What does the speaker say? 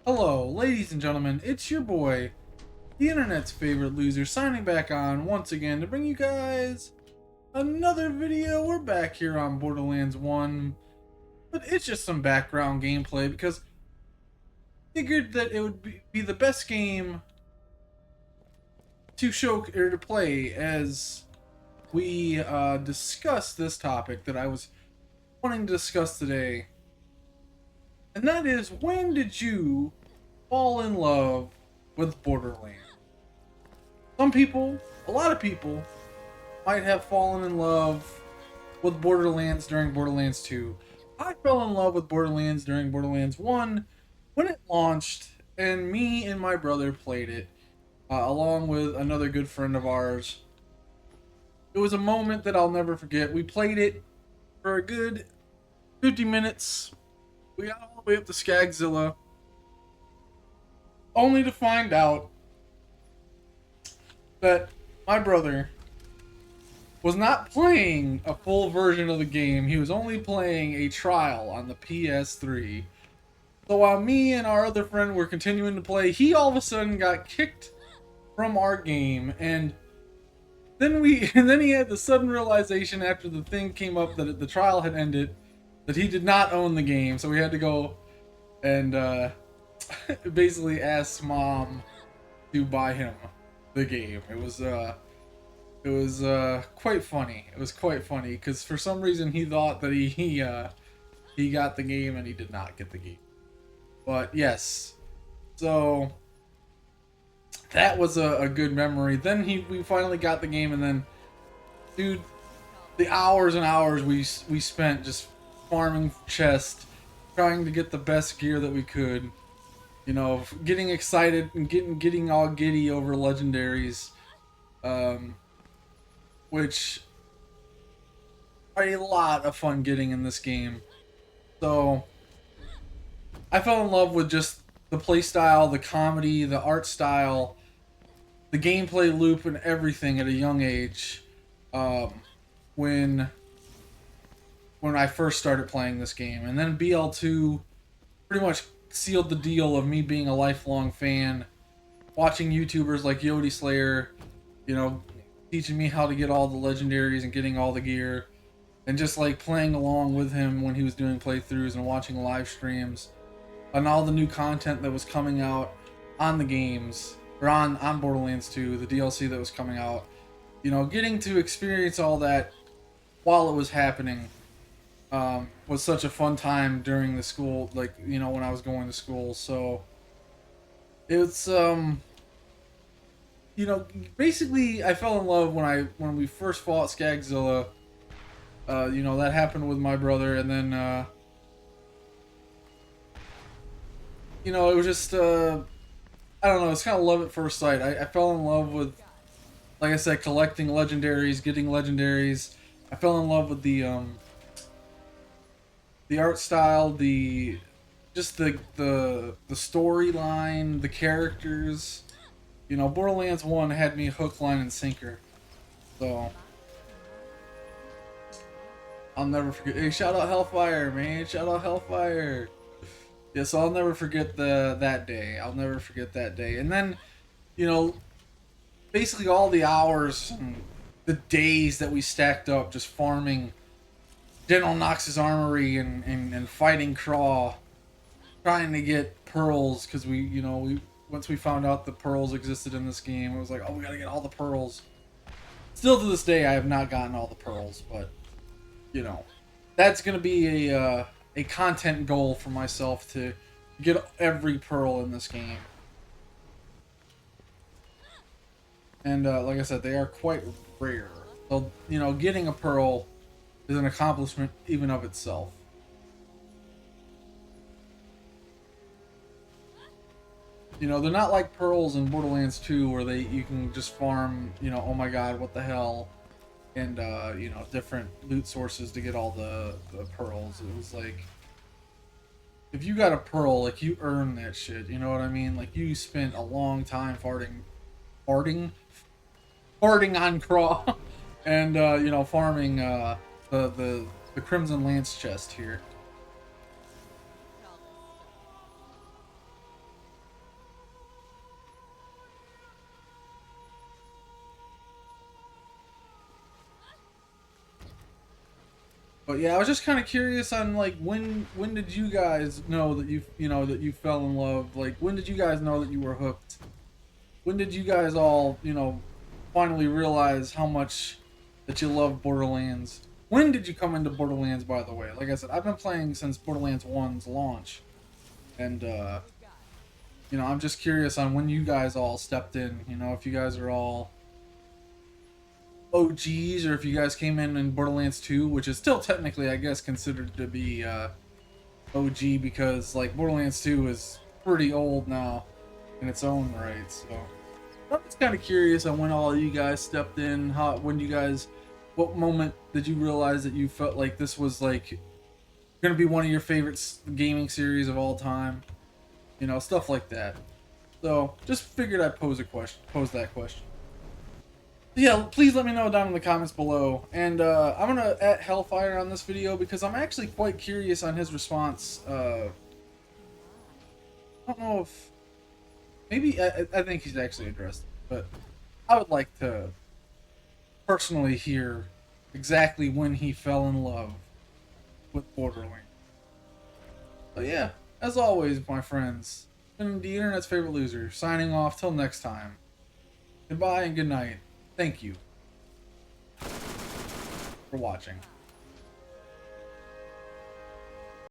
Hello, ladies and gentlemen, it's your boy, the internet's favorite loser, signing back on once again to bring you guys another video. We're back here on Borderlands 1, but it's just some background gameplay because I figured that it would be the best game to show or to play as we discuss this topic that I was wanting to discuss today. And that is, when did you fall in love with Borderlands? Some people, a lot of people, might have fallen in love with Borderlands during Borderlands 2. I fell in love with Borderlands during Borderlands 1 when it launched, and me and my brother played it, along with another good friend of ours. It was a moment that I'll never forget. We played it for a good 50 minutes. We got all the way up to Skagzilla, only to find out that my brother was not playing a full version of the game. He was only playing a trial on the PS3. So while me and our other friend were continuing to play, he all of a sudden got kicked from our game, and then he had the sudden realization after the thing came up that the trial had ended that he did not own the game. So we had to go and basically ask mom to buy him the game. It was quite funny. It was quite funny because for some reason he thought that he got the game and he did not get the game. But yes, so that was a good memory. Then we finally got the game, and then, dude, the hours and hours we spent just farming chests, trying to get the best gear that we could. You know, getting excited and getting all giddy over legendaries, which are a lot of fun getting in this game. So I fell in love with just the play style, the comedy, the art style, the gameplay loop, and everything at a young age. When I first started playing this game, and then BL2 pretty much sealed the deal of me being a lifelong fan, watching YouTubers like Yodi Slayer, you know, teaching me how to get all the legendaries and getting all the gear, and just like playing along with him when he was doing playthroughs and watching live streams, and all the new content that was coming out on the games, or on Borderlands 2, the DLC that was coming out. You know, getting to experience all that while it was happening was such a fun time during the school, like, you know, when I was going to school. So it's you know, basically I fell in love when we first fought Skagzilla. You know, that happened with my brother, and then you know, it was just I don't know, it's kind of love at first sight. I fell in love with, like I said, collecting legendaries, getting legendaries. I fell in love with the art style, the storyline, the characters. You know, Borderlands 1 had me hook, line, and sinker. So I'll never forget. Hey, shout out Hellfire, man! Shout out Hellfire. Yeah, so I'll never forget that day. I'll never forget that day. And then, you know, basically all the hours and the days that we stacked up just farming General Knox's armory and fighting Craw, trying to get pearls, because we once we found out the pearls existed in this game, it was like, oh, we gotta get all the pearls. Still to this day, I have not gotten all the pearls, but you know, that's gonna be a content goal for myself to get every pearl in this game. And like I said, they are quite rare. So, you know, getting a pearl is an accomplishment even of itself. You know, they're not like pearls in Borderlands 2 where you can just farm, you know, oh my god, what the hell, and you know, different loot sources to get all the pearls. It was like, if you got a pearl, like, you earn that shit, you know what I mean? Like, you spent a long time farting on Craw and you know, farming the Crimson Lance chest here. But yeah, I was just kind of curious on like when did you guys know that you know that you fell in love? Like when did you guys know that you were hooked? When did you guys all finally realize how much that you love Borderlands? When did you come into Borderlands, by the way? Like I said, I've been playing since Borderlands 1's launch, and I'm just curious on when you guys all stepped in. You know, if you guys are all OGs, or if you guys came in Borderlands 2, which is still technically, I guess, considered to be OG, because like Borderlands 2 is pretty old now in its own right. So I'm just kind of curious on when all of you guys stepped in. What moment did you realize that you felt like this was like gonna be one of your favorite gaming series of all time? You know, stuff like that. So just figured I'd pose that question. Yeah, please let me know down in the comments below. And I'm gonna at Hellfire on this video because I'm actually quite curious on his response. I don't know if maybe I think he's actually addressed it, but I would like to personally hear exactly when he fell in love with Borderlands. But yeah, as always, my friends, been the internet's favorite loser, signing off till next time. Goodbye and good night. Thank you for watching.